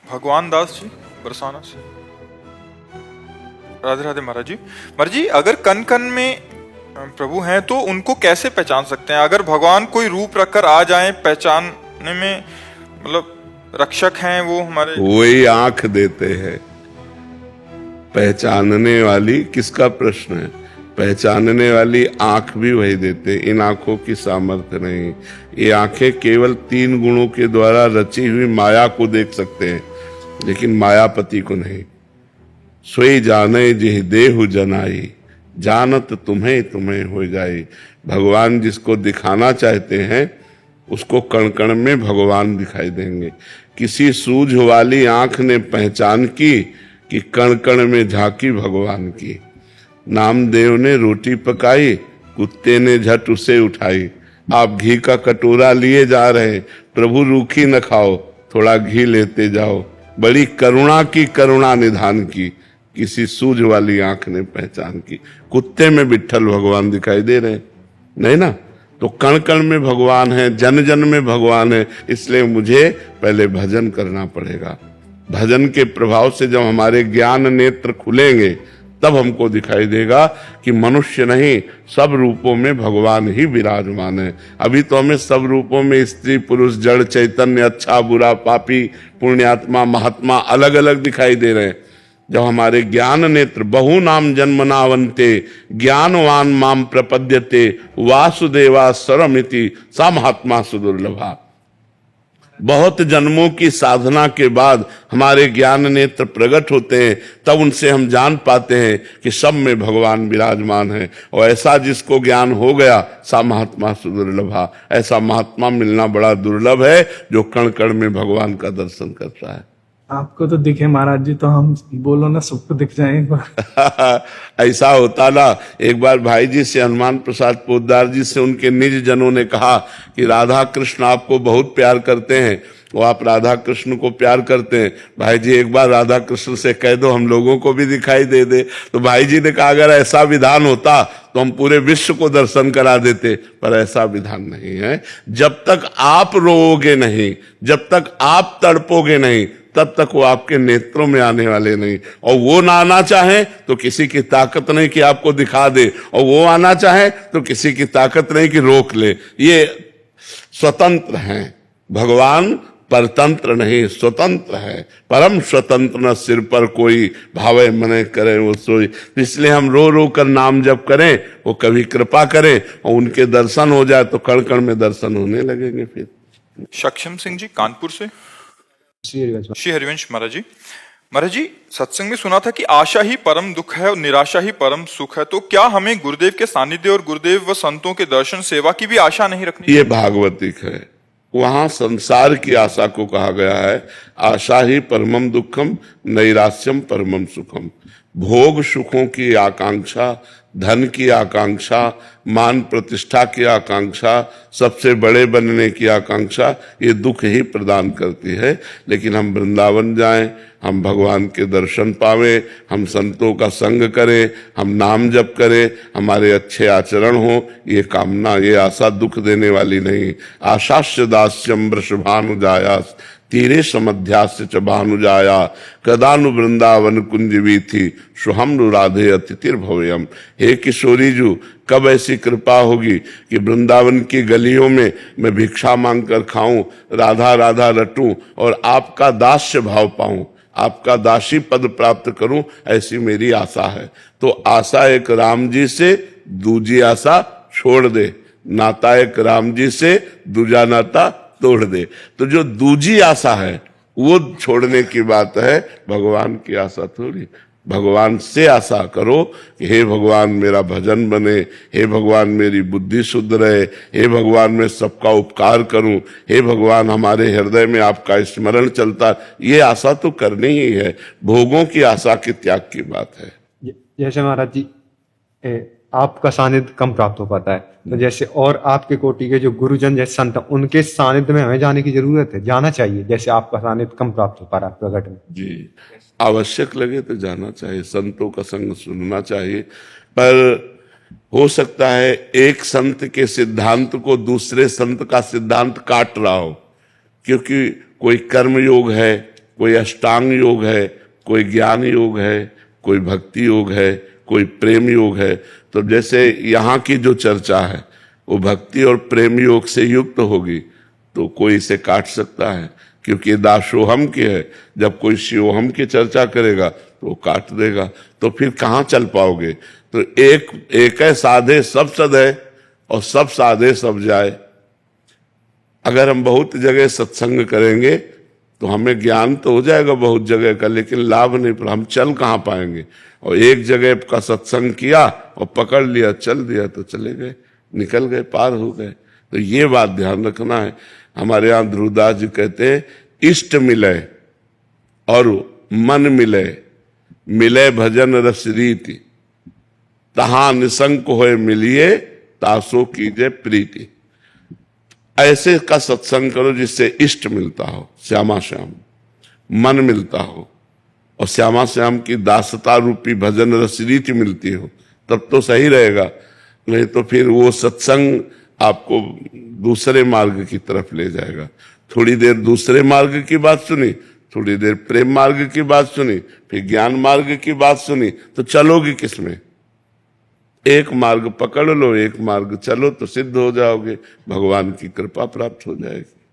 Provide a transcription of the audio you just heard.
भगवान दास जी बरसाना से। राधे राधे महाराज जी। महाराज जी, अगर कन कन में प्रभु हैं तो उनको कैसे पहचान सकते हैं? अगर भगवान कोई रूप रखकर आ जाएं, पहचानने में मतलब रक्षक हैं वो हमारे। वही आंख देते हैं पहचानने वाली, किसका प्रश्न है? पहचानने वाली आंख भी वही देते। इन आंखों की सामर्थ्य नहीं। ये आंखें केवल 3 गुणों के द्वारा रची हुई माया को देख सकते हैं, लेकिन मायापति को नहीं। सोई जाने जिह देहु जनाई, जानत तुम्हें तुम्हें हो जाए। भगवान जिसको दिखाना चाहते हैं उसको कण कण में भगवान दिखाई देंगे। किसी सूझ वाली आंख ने पहचान की कि कण कण में झांकी भगवान की। नामदेव ने रोटी पकाई, कुत्ते ने झट उसे उठाई। आप घी का कटोरा लिए जा रहे, प्रभु रूखी न खाओ, थोड़ा घी लेते जाओ। बड़ी करुणा की, करुणा निधान की, किसी सूझ वाली आंख ने पहचान की। कुत्ते में विट्ठल भगवान दिखाई दे रहे नहीं ना? तो कण कण में भगवान है, जन जन में भगवान है। इसलिए मुझे पहले भजन करना पड़ेगा। भजन के प्रभाव से जब हमारे ज्ञान नेत्र खुलेंगे तब हमको दिखाई देगा कि मनुष्य नहीं, सब रूपों में भगवान ही विराजमान है। अभी तो हमें सब रूपों में स्त्री पुरुष जड़ चैतन्य, अच्छा बुरा, पापी पुण्यात्मा महात्मा अलग अलग दिखाई दे रहे हैं। जब हमारे ज्ञान नेत्र बहु नाम जन्मनावंते ज्ञानवान माम प्रपद्यते वासुदेवा सरमिति सा महात्मा सुदुर्लभा। बहुत जन्मों की साधना के बाद हमारे ज्ञान नेत्र प्रकट होते हैं, तब उनसे हम जान पाते हैं कि सब में भगवान विराजमान है। और ऐसा जिसको ज्ञान हो गया सा महात्मा सुदुर्लभा। ऐसा महात्मा मिलना बड़ा दुर्लभ है जो कण कण में भगवान का दर्शन करता है। आपको तो दिखे महाराज जी, तो हम बोलो ना सबको दिख जाए एक बार। ऐसा होता ना। एक बार भाई जी से, हनुमान प्रसाद पोद्दार जी से उनके निज जनों ने कहा कि राधा कृष्ण आपको बहुत प्यार करते हैं, वो आप राधा कृष्ण को प्यार करते हैं, भाई जी एक बार राधा कृष्ण से कह दो हम लोगों को भी दिखाई दे दे। तो भाई जी ने कहा अगर ऐसा विधान होता तो हम पूरे विश्व को दर्शन करा देते, पर ऐसा विधान नहीं है। जब तक आप रोओगे नहीं, जब तक आप तड़पोगे नहीं, तब तक वो आपके नेत्रों में आने वाले नहीं। और वो ना आना चाहे तो किसी की ताकत नहीं कि आपको दिखा दे, और वो आना चाहे तो किसी की ताकत नहीं कि रोक ले। ये स्वतंत्र हैं। भगवान परतंत्र नहीं, स्वतंत्र है। परम स्वतंत्र न सिर पर कोई, भावे मने करे वो सोई। इसलिए हम रो रो कर नाम जप करें, वो कभी कृपा करें और उनके दर्शन हो जाए तो कण कण में दर्शन होने लगेंगे। फिर सक्षम सिंह जी कानपुर से। श्री हरिवंश महाराज जी। महाराज जी, सत्संग में सुना था कि आशा ही परम दुख है और निराशा ही परम सुख है। तो क्या हमें गुरुदेव के सानिध्य और गुरुदेव व संतों के दर्शन सेवा की भी आशा नहीं रखनी? ये भागवतिक है। वहां संसार की आशा को कहा गया है आशा ही परमम दुखम नैराश्यम परमम सुखम। भोग सुखों की आकांक्षा, धन की आकांक्षा, मान प्रतिष्ठा की आकांक्षा, सबसे बड़े बनने की आकांक्षा, ये दुख ही प्रदान करती है। लेकिन हम वृंदावन जाएं, हम भगवान के दर्शन पावें, हम संतों का संग करें, हम नाम जप करें, हमारे अच्छे आचरण हो, ये कामना, ये आशा दुख देने वाली नहीं। आशास्य दास्यम वृषभानुजायास तीरे समध्यास्य च भानुजाया कदानु वृंदावन कुंजवी थी सुहम राधे अतिथिर भव्यम। हे किशोरी जू, कब ऐसी कृपा होगी कि वृंदावन की गलियों में मैं भिक्षा मांग कर खाऊं, राधा राधा रटूं और आपका दास्य भाव पाऊं, आपका दासी पद प्राप्त करूं, ऐसी मेरी आशा है। तो आशा एक राम जी से, दूजी आशा छोड़ दे। नाता एक राम जी से, दूजा नाता तोड़ दे। तो जो दूजी आशा है वो छोड़ने की बात है, भगवान की आशा थोड़ी। भगवान से आशा करो कि हे भगवान मेरा भजन बने, हे भगवान मेरी बुद्धि शुद्ध रहे, हे भगवान मैं सबका उपकार करूं, हे भगवान हमारे हृदय में आपका स्मरण चलता। ये आशा तो करनी ही है। भोगों की आशा के त्याग की बात है। जैसे महाराज जी आपका सानिध्य कम प्राप्त हो पाता है, तो जैसे और आपके कोटि के जो गुरुजन जैसे संत, उनके सानिध्य में हमें जाने की जरूरत है, जाना चाहिए। जैसे आपका सानिध्य कम प्राप्त हो पा रहा है प्रकट में। जी, आवश्यक लगे तो जाना चाहिए, संतों का संग सुनना चाहिए। पर हो सकता है एक संत के सिद्धांत को दूसरे संत का सिद्धांत काट रहा हो, क्योंकि कोई कर्म योग है, कोई अष्टांग योग है, कोई ज्ञान योग है, कोई भक्ति योग है, कोई प्रेम योग है। तो जैसे यहाँ की जो चर्चा है वो भक्ति और प्रेम योग से युक्त होगी तो कोई इसे काट सकता है, क्योंकि ये दासोहम की है। जब कोई शिवोहम की चर्चा करेगा तो वो काट देगा, तो फिर कहाँ चल पाओगे। तो एक है साधे सब सद है और सब साधे सब जाए। अगर हम बहुत जगह सत्संग करेंगे तो हमें ज्ञान तो हो जाएगा बहुत जगह का, लेकिन लाभ नहीं, पर हम चल कहाँ पाएंगे। और एक जगह का सत्संग किया और पकड़ लिया, चल दिया तो चले गए, निकल गए, पार हो गए। तो ये बात ध्यान रखना है। हमारे यहाँ ध्रुवदास जी कहते हैं, इष्ट मिले और मन मिले, मिले भजन रस रीति, तहां निसंक होए मिलिए, तासो कीजे प्रीति। ऐसे का सत्संग करो जिससे इष्ट मिलता हो, श्यामा श्याम, मन मिलता हो, और श्यामा श्याम की दासता रूपी भजन रस रीति मिलती हो, तब तो सही रहेगा। नहीं तो फिर वो सत्संग आपको दूसरे मार्ग की तरफ ले जाएगा। थोड़ी देर दूसरे मार्ग की बात सुनी, थोड़ी देर प्रेम मार्ग की बात सुनी, फिर ज्ञान मार्ग की बात सुनी, तो चलोगी किसमें। एक मार्ग पकड़ लो, एक मार्ग चलो तो सिद्ध हो जाओगे, भगवान की कृपा प्राप्त हो जाएगी।